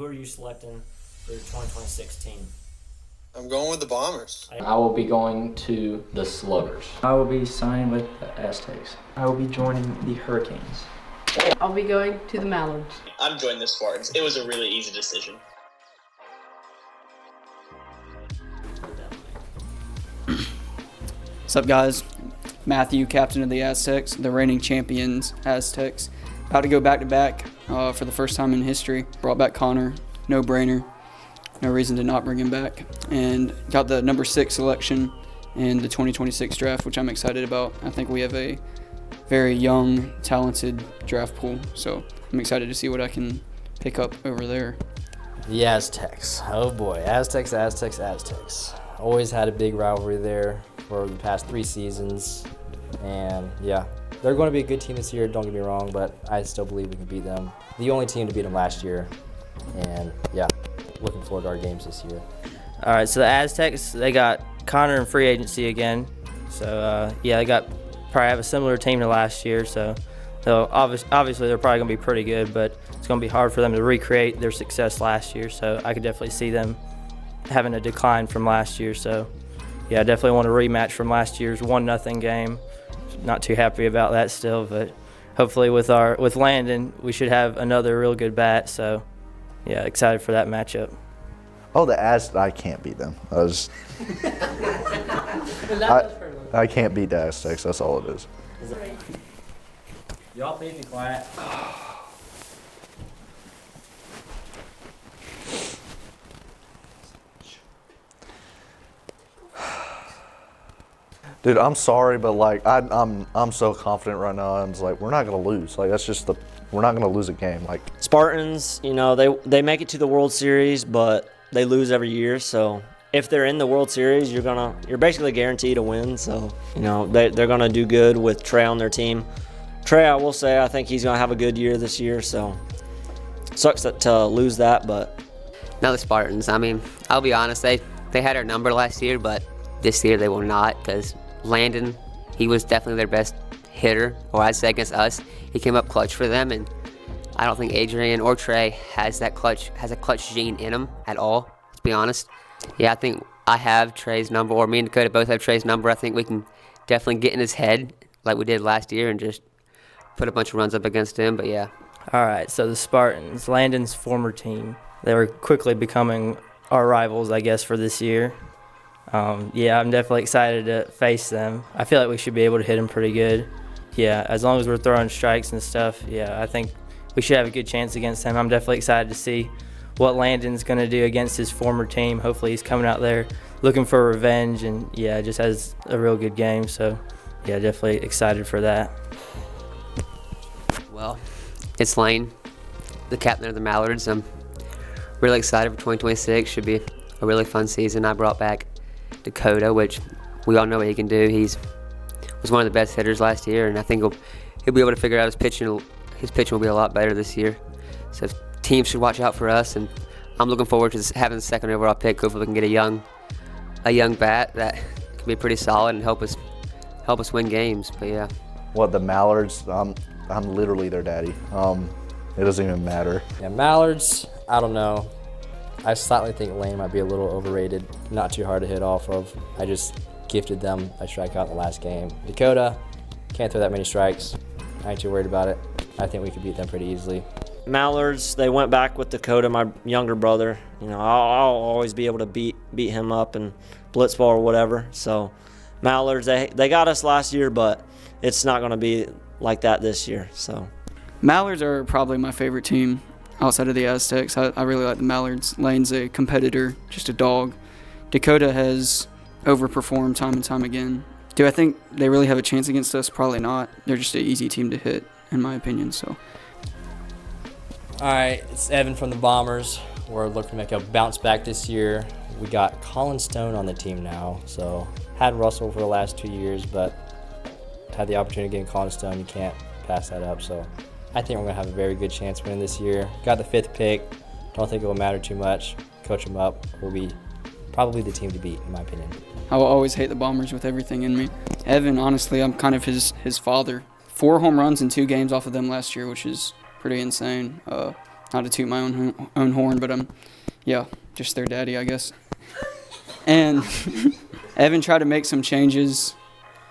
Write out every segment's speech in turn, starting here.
who are you selecting for your 2026 team? I'm going with the Bombers. I will be going to the Sluggers. I will be signing with the Aztecs. I will be joining the Hurricanes. I'll be going to the Mallards. I'm joining the Spartans. It was a really easy decision. What's up, guys? Matthew, captain of the Aztecs, the reigning champions Aztecs. About to go back-to-back for the first time in history. Brought back Connor, no-brainer. No reason to not bring him back. And got the number 6 selection in the 2026 draft, which I'm excited about. I think we have a very young, talented draft pool, so I'm excited to see what I can pick up over there. The Aztecs. Oh boy, Aztecs. Always had a big rivalry there for the past 3 seasons. And yeah, they're going to be a good team this year, don't get me wrong, but I still believe we can beat them. The only team to beat them last year. And yeah, looking forward to our games this year. All right, so the Aztecs, they got Connor in free agency again. So yeah, they probably have a similar team to last year. So obviously they're probably going to be pretty good, but it's going to be hard for them to recreate their success last year. So I could definitely see them having a decline from last year. So yeah, I definitely want a rematch from last year's 1-0 game. Not too happy about that still, but hopefully with Landon, we should have another real good bat. So yeah, excited for that matchup. Oh, the Aztecs, I can't beat them. I can't beat the Aztecs, that's all it is. Y'all please be quiet. Dude, I'm sorry, but like I'm so confident right now. I'm just like, we're not gonna lose. Like we're not gonna lose a game. Like Spartans, they make it to the World Series, but they lose every year. So if they're in the World Series, you're basically guaranteed to win. So they're gonna do good with Trey on their team. Trey, I will say, I think he's gonna have a good year this year. So sucks to lose that, but now the Spartans. I mean, I'll be honest, they had our number last year, but this year they will not, because Landon, he was definitely their best hitter, or I'd say against us. He came up clutch for them, and I don't think Adrian or Trey has a clutch gene in him at all, to be honest. Yeah, I think I have Trey's number, or me and Dakota both have Trey's number. I think we can definitely get in his head like we did last year and just put a bunch of runs up against him, but yeah. All right, so the Spartans, Landon's former team, they were quickly becoming our rivals, I guess, for this year. Yeah, I'm definitely excited to face them. I feel like we should be able to hit them pretty good. Yeah, as long as we're throwing strikes and stuff, yeah, I think we should have a good chance against them. I'm definitely excited to see what Landon's going to do against his former team. Hopefully he's coming out there looking for revenge and, yeah, just has a real good game. So, yeah, definitely excited for that. Well, it's Lane, the captain of the Mallards. I'm really excited for 2026. Should be a really fun season. I brought back Dakota, which we all know what he can do. He was one of the best hitters last year, and I think he'll be able to figure out his pitching. His pitching will be a lot better this year. So teams should watch out for us, and I'm looking forward to having the second overall pick. Hopefully we can get a young bat that can be pretty solid and help us win games. But yeah. What, the Mallards? I'm literally their daddy. It doesn't even matter. Yeah, Mallards, I don't know. I slightly think Lane might be a little overrated, not too hard to hit off of. I just gifted them a strikeout in the last game. Dakota, can't throw that many strikes. I ain't too worried about it. I think we could beat them pretty easily. Mallards, they went back with Dakota, my younger brother. I'll always be able to beat him up in blitzball or whatever. So Mallards, they got us last year, but it's not going to be like that this year. So Mallards are probably my favorite team outside of the Aztecs. I really like the Mallards. Lane's a competitor, just a dog. Dakota has overperformed time and time again. Do I think they really have a chance against us? Probably not. They're just an easy team to hit, in my opinion. So. All right, it's Evan from the Bombers. We're looking to make a bounce back this year. We got Colin Stone on the team now. So had Russell for the last 2 years, but had the opportunity of getting Colin Stone. You can't pass that up. So I think we're going to have a very good chance winning this year. Got the 5th pick. Don't think it will matter too much. Coach them up. We'll be probably the team to beat, in my opinion. I will always hate the Bombers with everything in me. Evan, honestly, I'm kind of his father. 4 home runs in 2 games off of them last year, which is pretty insane. not to toot my own horn, but yeah, just their daddy, I guess. And Evan tried to make some changes,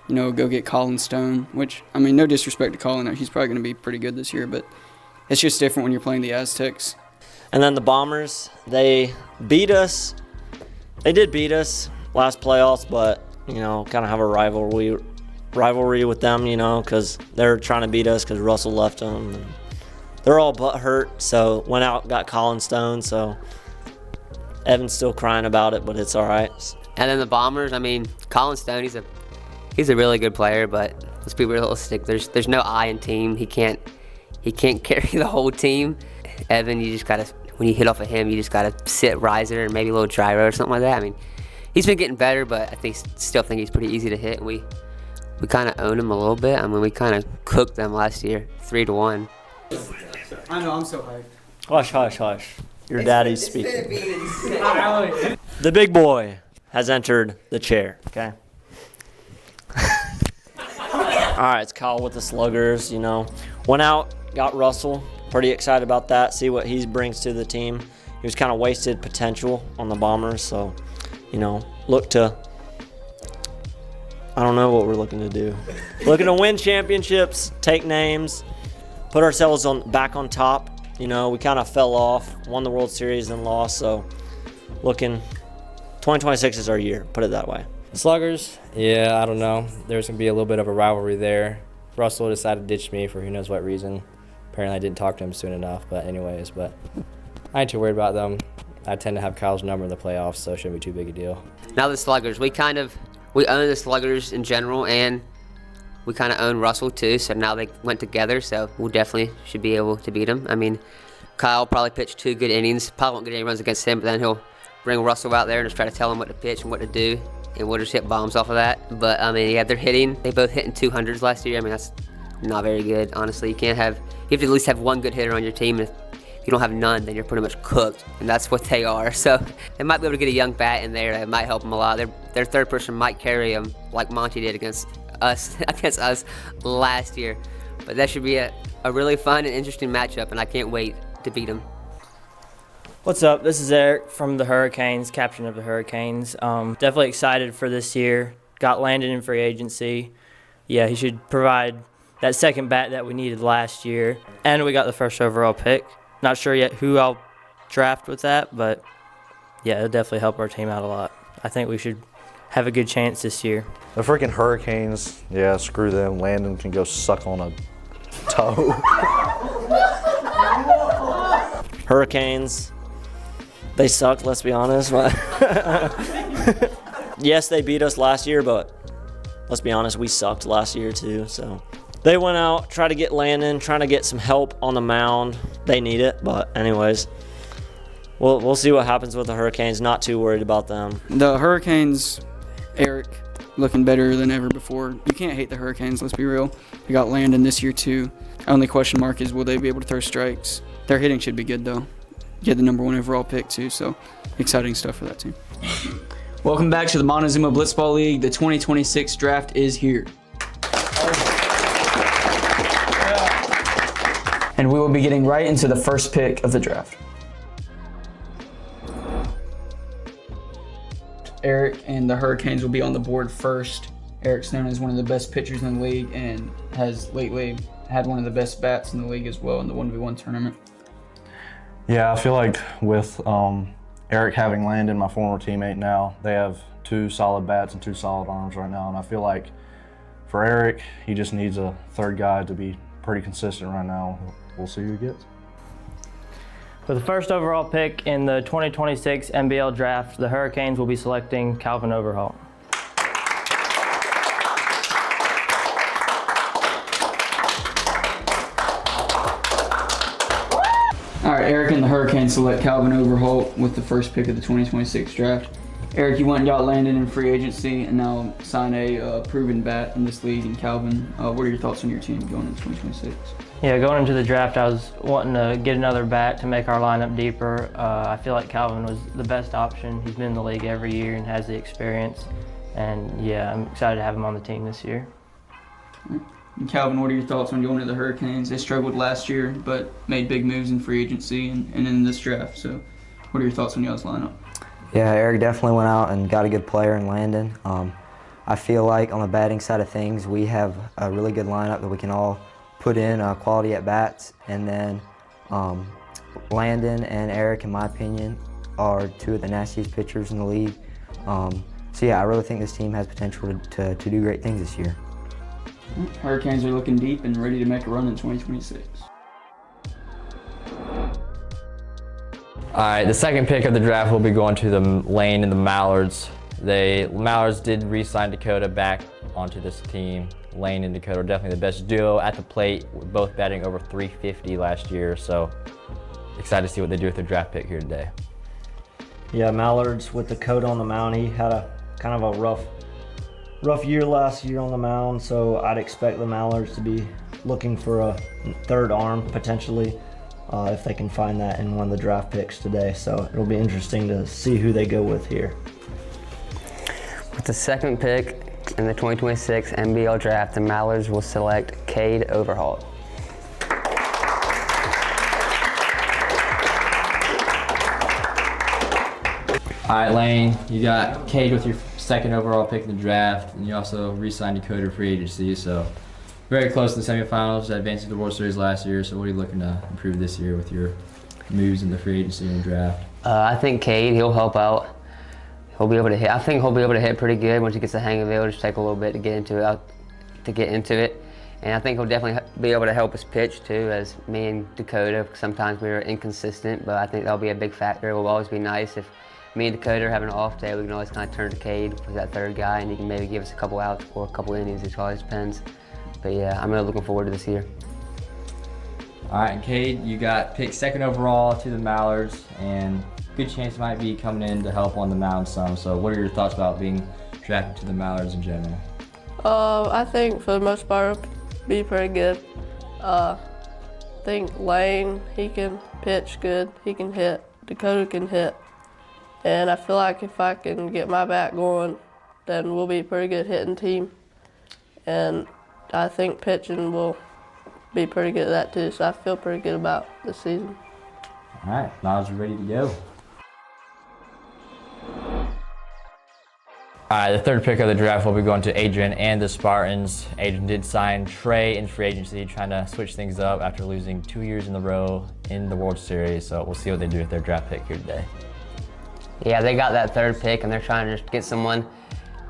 go get Colin Stone, which, I mean, no disrespect to Colin, he's probably going to be pretty good this year, but it's just different when you're playing the Aztecs. And then the Bombers, they beat us. They did beat us last playoffs, but, kind of have a rivalry with them, because they're trying to beat us because Russell left them. And they're all butthurt, so went out, got Colin Stone, so Evan's still crying about it, but it's all right. And then the Bombers, I mean, Colin Stone, he's a really good player, but let's be realistic. There's no I in team. He can't carry the whole team. Evan, you just gotta, when you hit off of him, you just gotta sit riser and maybe a little gyro or something like that. I mean, he's been getting better, but still think he's pretty easy to hit. And we kind of own him a little bit. I mean, we kind of cooked them last year, 3-1. I know, I'm so hyped. Hush, hush, hush. Your daddy's speaking. The big boy has entered the chair, okay? All right, it's Kyle with the Sluggers, Went out, got Russell. Pretty excited about that, see what he brings to the team. He was kind of wasted potential on the Bombers, so, look to, I don't know what we're looking to do. Looking to win championships, take names, put ourselves back on top. We kind of fell off, won the World Series and lost, so 2026 is our year, put it that way. Sluggers, yeah, I don't know. There's going to be a little bit of a rivalry there. Russell decided to ditch me for who knows what reason. Apparently I didn't talk to him soon enough, but I ain't too worried about them. I tend to have Kyle's number in the playoffs, so it shouldn't be too big a deal. Now the Sluggers, we own the Sluggers in general, and we kind of own Russell too, so now they went together, so we definitely should be able to beat them. I mean, Kyle probably pitched 2 good innings, probably won't get any runs against him, but then he'll bring Russell out there and just try to tell him what to pitch and what to do, and we'll just hit bombs off of that. But, I mean, yeah, they're hitting. They both hit in 200s last year. I mean, that's not very good, honestly. You have to at least have one good hitter on your team, and if you don't have none, then you're pretty much cooked, and that's what they are. So they might be able to get a young bat in there that might help them a lot. Their third person might carry them like Monty did against us last year. But that should be a really fun and interesting matchup, and I can't wait to beat them. What's up? This is Eric from the Hurricanes, captain of the Hurricanes. Definitely excited for this year. Got Landon in free agency. Yeah, he should provide that second bat that we needed last year. And we got the first overall pick. Not sure yet who I'll draft with that, but yeah, it'll definitely help our team out a lot. I think we should have a good chance this year. The freaking Hurricanes, yeah, screw them. Landon can go suck on a toe. Hurricanes, they suck, let's be honest. Yes, they beat us last year, but let's be honest, we sucked last year too. So they went out, tried to get Landon, trying to get some help on the mound. They need it, but anyways, we'll see what happens with the Hurricanes. Not too worried about them. The Hurricanes, Eric, looking better than ever before. You can't hate the Hurricanes, let's be real. They got Landon this year too. Only question mark is will they be able to throw strikes? Their hitting should be good though. Get the #1 overall pick too, so exciting stuff for that team. Welcome back to the Montezuma Blitzball League. The 2026 draft is here. And we will be getting right into the first pick of the draft. Eric and the Hurricanes will be on the board first. Eric's known as one of the best pitchers in the league and has lately had one of the best bats in the league as well in the 1v1 tournament. Yeah, I feel like with Eric having Landon, my former teammate now, they have 2 solid bats and 2 solid arms right now. And I feel like for Eric, he just needs a third guy to be pretty consistent right now. We'll see who he gets. For the first overall pick in the 2026 MBL Draft, the Hurricanes will be selecting Calvin Overholt. All right, Eric and the Hurricanes select Calvin Overholt with the first pick of the 2026 draft. Eric, you went and got Landon in free agency and now sign a proven bat in this league in Calvin. What are your thoughts on your team going into 2026? Yeah, going into the draft, I was wanting to get another bat to make our lineup deeper. I feel like Calvin was the best option. He's been in the league every year and has the experience. And yeah, I'm excited to have him on the team this year. And Calvin, what are your thoughts on going to the Hurricanes? They struggled last year, but made big moves in free agency and in this draft. So what are your thoughts on y'all's lineup? Yeah, Eric definitely went out and got a good player in Landon. I feel like on the batting side of things, we have a really good lineup that we can all put in quality at-bats. And then Landon and Eric, in my opinion, are two of the nastiest pitchers in the league. So yeah, I really think this team has potential to do great things this year. Hurricanes are looking deep and ready to make a run in 2026. All right, the second pick of the draft will be going to the Lane and the Mallards. Mallards did re-sign Dakota back onto this team. Lane and Dakota are definitely the best duo at the plate, both batting over 350 last year. So excited to see what they do with their draft pick here today. Yeah, Mallards with Dakota on the mound. He had a kind of a rough year last year on the mound, so I'd expect the Mallards to be looking for a third arm potentially if they can find that in one of the draft picks today. So it'll be interesting to see who they go with here. With the second pick in the 2026 MBL Draft, the Mallards will select Cade Overhaul. All right, Lane, you got Cade with your second overall pick in the draft, and you also re-signed Dakota free agency, so very close to the semifinals, advancing to the World Series last year. So what are you looking to improve this year with your moves in the free agency and draft? I think Cade, he'll help out. He'll be able to hit. I think he'll be able to hit pretty good once he gets the hang of it. It'll just take a little bit to get into it. And I think he'll definitely be able to help us pitch too, as me and Dakota, sometimes we were inconsistent, but I think that'll be a big factor. It will always be nice if me and Dakota are having an off day, we can always kind of turn to Cade for that third guy, and he can maybe give us a couple outs or a couple innings. It always depends. But yeah, I'm really looking forward to this year. All right, and Cade, you got picked second overall to the Mallards, and good chance might be coming in to help on the mound some. So what are your thoughts about being drafted to the Mallards in general? I think for the most part it'll be pretty good. I think Lane, he can pitch good, he can hit, Dakota can hit. And I feel like if I can get my bat going, then we'll be a pretty good hitting team. And I think pitching will be pretty good at that too, so I feel pretty good about this season. All right, Miles, ready to go. All right, the third pick of the draft will be going to Adrian and the Spartans. Adrian did sign Trey in free agency, trying to switch things up after losing 2 years in a row in the World Series. So we'll see what they do with their draft pick here today. Yeah, they got that third pick, and they're trying to just get someone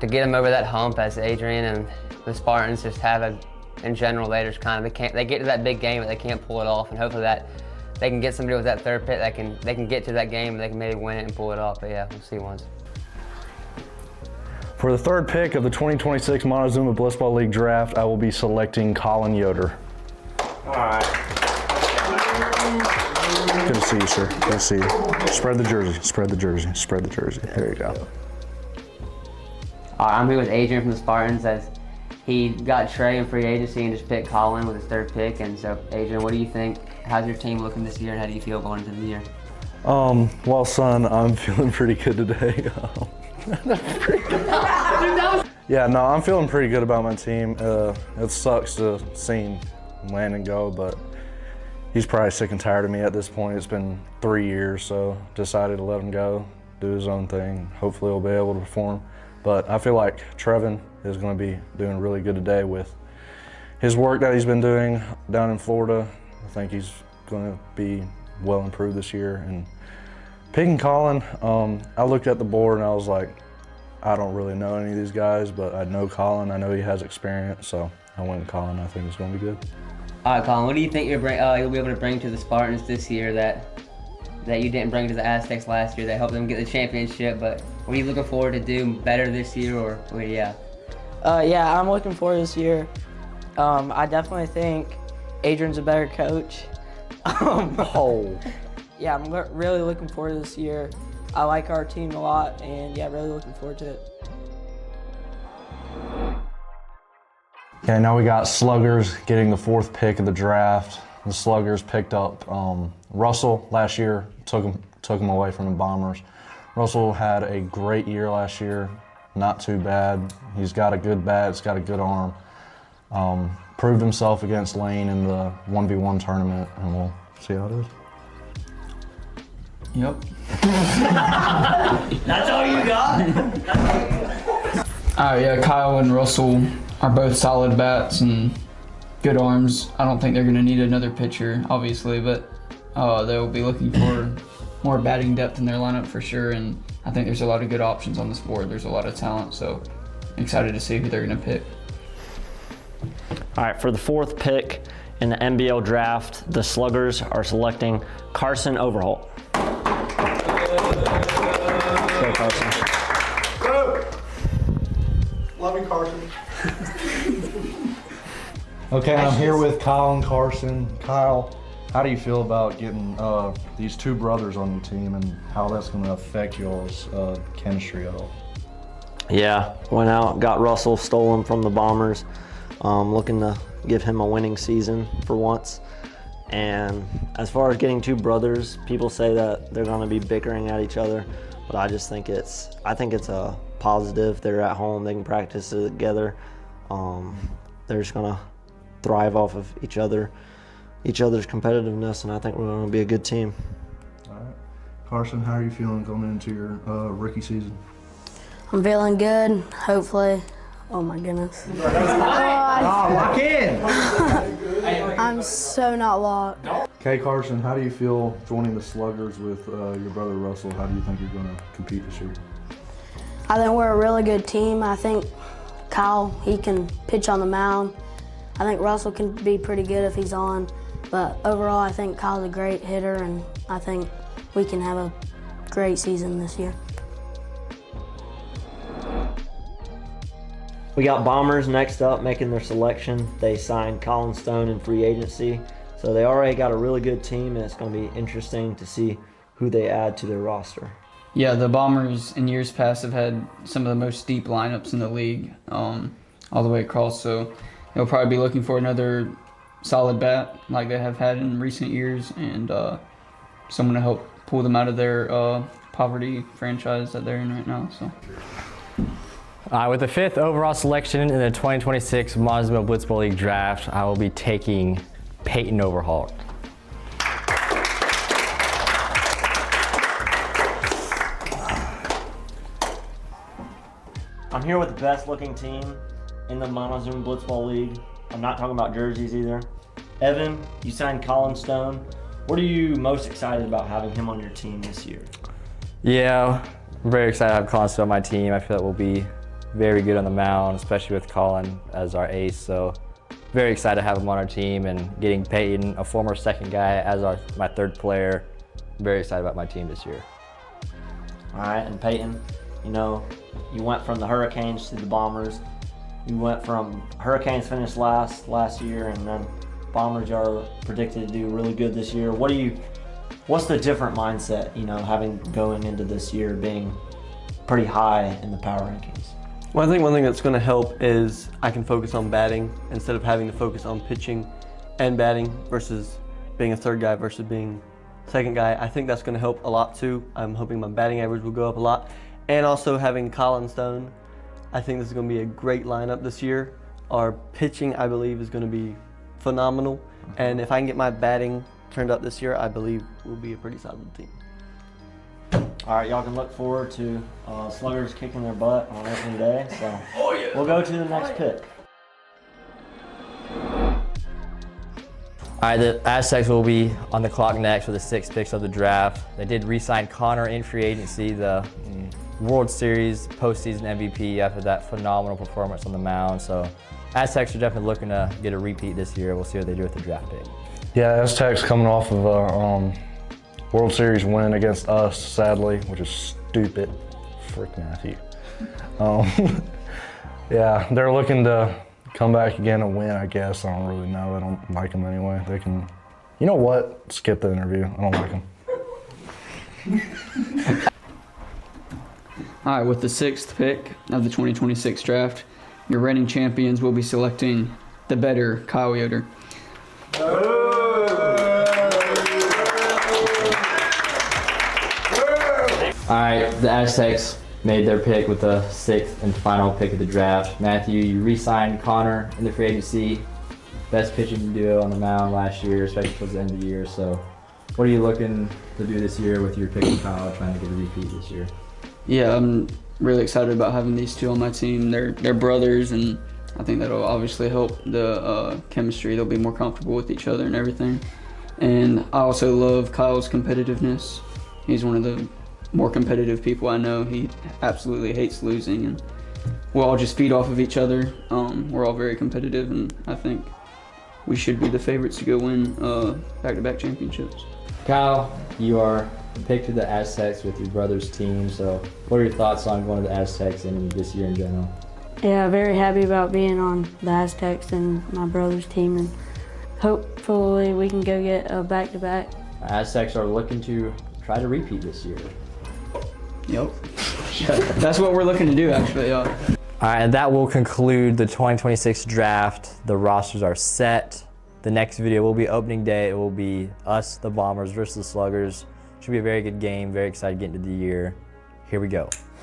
to get them over that hump, as Adrian and the Spartans just have in general. They just they get to that big game, but they can't pull it off. And hopefully that they can get somebody with that third pick they can get to that game, and they can maybe win it and pull it off. But yeah, we'll see once. For the third pick of the 2026 Montezuma Blitzball League draft, I will be selecting Colin Yoder. All right. Good to see you, sir. Good to see you. Spread the jersey, spread the jersey, spread the jersey. There you go. I'm here with Adrian from the Spartans, as he got Trey in free agency and just picked Colin with his third pick. And so, Adrian, what do you think? How's your team looking this year, and how do you feel going into the year? Well, son, I'm feeling pretty good today. Yeah, no, I'm feeling pretty good about my team. It sucks to see Landon go, but he's probably sick and tired of me at this point. It's been 3 years, so decided to let him go, do his own thing. Hopefully he'll be able to perform. But I feel like Trevin is going to be doing really good today with his work that he's been doing down in Florida. I think he's going to be well improved this year. And picking Colin, I looked at the board and I was like, I don't really know any of these guys, but I know Colin. I know he has experience, so I went with Colin. I think it's going to be good. All right, Colin, what do you think you'll be able to bring to the Spartans this year that you didn't bring to the Aztecs last year that helped them get the championship? But what are you looking forward to do better this year, or yeah? Yeah, I'm looking forward to this year. I definitely think Adrian's a better coach. Yeah, I'm really looking forward to this year. I like our team a lot, and yeah, really looking forward to it. Okay, now we got Sluggers getting the fourth pick of the draft. The Sluggers picked up Russell last year, took him away from the Bombers. Russell had a great year last year, not too bad. He's got a good bat, he's got a good arm. proved himself against Lane in the 1v1 tournament, and we'll see how it is. Yep. That's all you got? Yeah, Kyle and Russell are both solid bats and good arms. I don't think they're going to need another pitcher, obviously, but they'll be looking for more batting depth in their lineup for sure, and I think there's a lot of good options on this board. There's a lot of talent, so excited to see who they're going to pick. All right, for the 4th pick in the MBL Draft, the Sluggers are selecting Carson Overholt. Go, Carson. Go! Love you, Carson. Okay, I'm here with Kyle and Carson. Kyle, how do you feel about getting these 2 brothers on your team and how that's going to affect y'all's chemistry at all? Yeah, went out, got Russell, stole him from the Bombers. Looking to give him a winning season for once. And as far as getting 2 brothers, people say that they're going to be bickering at each other, but I just think it's a positive. They're at home, they can practice together. They're just going to thrive off of each other's competitiveness, and I think we're going to be a good team. All right. Carson, how are you feeling going into your rookie season? I'm feeling good, hopefully. Oh my goodness. Lock in! I'm so not locked. Okay, Carson, how do you feel joining the Sluggers with your brother Russell? How do you think you're going to compete this year? I think we're a really good team. I think Kyle, he can pitch on the mound. I think Russell can be pretty good if he's on. But overall, I think Kyle's a great hitter, and I think we can have a great season this year. We got Bombers next up making their selection. They signed Colin Stone in free agency. So they already got a really good team, and it's going to be interesting to see who they add to their roster. Yeah, the Bombers in years past have had some of the most deep lineups in the league, all the way across. So they'll probably be looking for another solid bat like they have had in recent years, and someone to help pull them out of their poverty franchise that they're in right now. So. With the 5th overall selection in the 2026 Montezuma Blitzball League Draft, I will be taking Peyton Overholt. I'm here with the best looking team in the Montezuma Blitzball League. I'm not talking about jerseys either. Evan, you signed Colin Stone. What are you most excited about having him on your team this year? Yeah, I'm very excited to have Colin Stone on my team. I feel that we'll be very good on the mound, especially with Colin as our ace. So very excited to have him on our team, and getting Peyton, a former second guy, as my 3rd player. I'm very excited about my team this year. All right, and Peyton, you went from the Hurricanes to the Bombers. You went from Hurricanes finished last year, and then Bombers are predicted to do really good this year. What's the different mindset, having going into this year being pretty high in the power rankings? Well, I think one thing that's going to help is I can focus on batting instead of having to focus on pitching and batting versus being a 3rd guy versus being 2nd guy. I think that's going to help a lot too. I'm hoping my batting average will go up a lot. And also having Colin Stone, I think this is going to be a great lineup this year. Our pitching, I believe, is going to be phenomenal. And if I can get my batting turned up this year, I believe we'll be a pretty solid team. All right, y'all can look forward to Sluggers kicking their butt on opening day. So we'll go to the next pick. All right, the Aztecs will be on the clock next for the 6th picks of the draft. They did re-sign Connor in free agency, the World Series postseason MVP after that phenomenal performance on the mound. So Aztecs are definitely looking to get a repeat this year. We'll see what they do with the draft pick. Yeah, Aztecs coming off of a World Series win against us, sadly, which is stupid. Frick Matthew. Yeah, they're looking to come back again and win, I guess. I don't really know. I don't like them anyway. They can, you know what? Skip the interview. I don't like them. All right, with the 6th pick of the 2026 draft, your reigning champions will be selecting the better Kyle Yoder. All right, the Aztecs made their pick with the 6th and final pick of the draft. Matthew, you re-signed Connor in the free agency. best pitching duo on the mound last year, especially towards the end of the year. So what are you looking to do this year with your pick and Kyle trying to get a repeat this year? Yeah, I'm really excited about having these two on my team. They're brothers, and I think that'll obviously help the chemistry. They'll be more comfortable with each other and everything. And I also love Kyle's competitiveness. He's one of the more competitive people I know. He absolutely hates losing, and we'll all just feed off of each other. We're all very competitive, and I think we should be the favorites to go win back-to-back championships. Kyle, you are picked to the Aztecs with your brother's team. So what are your thoughts on going to the Aztecs and this year in general? Yeah, very happy about being on the Aztecs and my brother's team, and hopefully we can go get a back-to-back. Aztecs are looking to try to repeat this year. Yep. That's what we're looking to do, actually. Yeah. All right, and that will conclude the 2026 draft. The rosters are set. The next video will be opening day. It will be us, the Bombers, versus the Sluggers. Should be a very good game. Very excited to get into the year. Here we go.